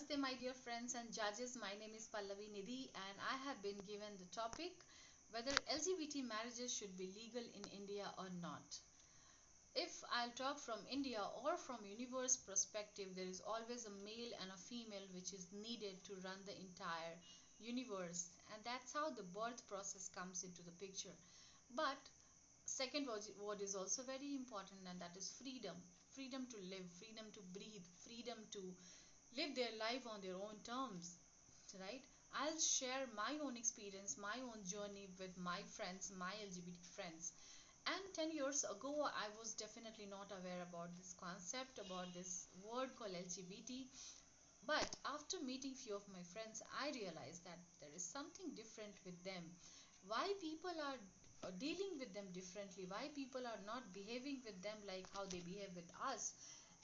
Namaste, my dear friends and judges. My name is Pallavi Nidhi, and I have been given the topic whether LGBT marriages should be legal in India or not. If I'll talk from India or from universe perspective, there is always a male and a female which is needed to run the entire universe, and that's how the birth process comes into the picture. But second word is also very important, and that is freedom. Freedom to live, freedom to breathe, freedom to live their life on their own terms, right? I'll share my own experience, my own journey with my friends, my LGBT friends. And 10 years ago, I was definitely not aware about this concept, about this word called LGBT. But after meeting few of my friends, I realized that there is something different with them. Why people are dealing with them differently, why people are not behaving with them like how they behave with us.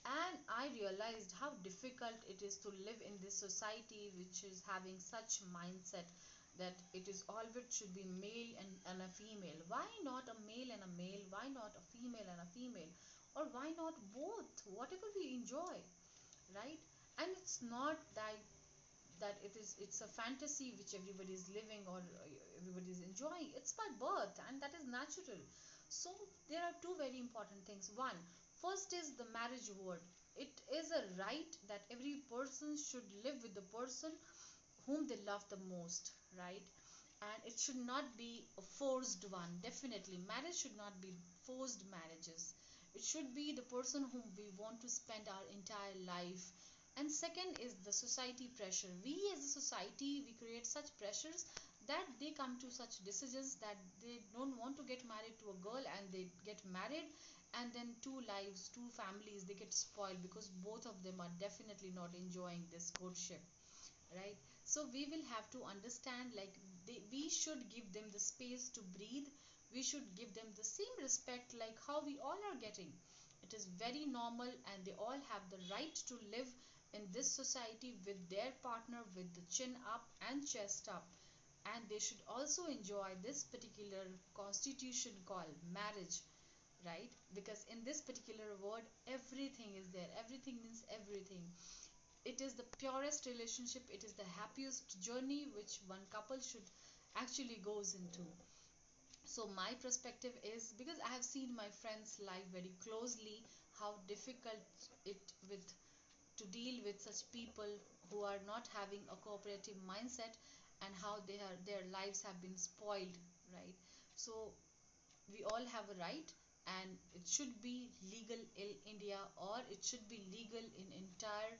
And I realized how difficult it is to live in this society which is having such mindset that it is always should be male and a female. Why not a male and a male? Why not a female and a female? Or why not both? Whatever we enjoy, right? And it's not that it's a fantasy which everybody is living or everybody is enjoying. It's by birth, and that is natural. So there are two very important things. One, first is the marriage word. It is a right that every person should live with the person whom they love the most, right? And it should not be a forced one. Definitely marriage should not be forced marriages. It should be the person whom we want to spend our entire life. And second is the society pressure. We as a society, we create such pressures that they come to such decisions that they don't want to get married to a girl, and they get married, and then two lives, two families, they get spoiled because both of them are definitely not enjoying this courtship, right? So we will have to understand, like, we should give them the space to breathe. We should give them the same respect like how we all are getting. It is very normal, and they all have the right to live in this society with their partner with the chin up and chest up. And they should also enjoy this particular constitution called marriage, right? Because in this particular word, everything is there. Everything means everything. It is the purest relationship, it is the happiest journey which one couple should actually goes into. So my perspective is, because I have seen my friends life very closely, how difficult it with to deal with such people who are not having a cooperative mindset, and how their lives have been spoiled, right? So we all have a right, and it should be legal in India, or it should be legal in entire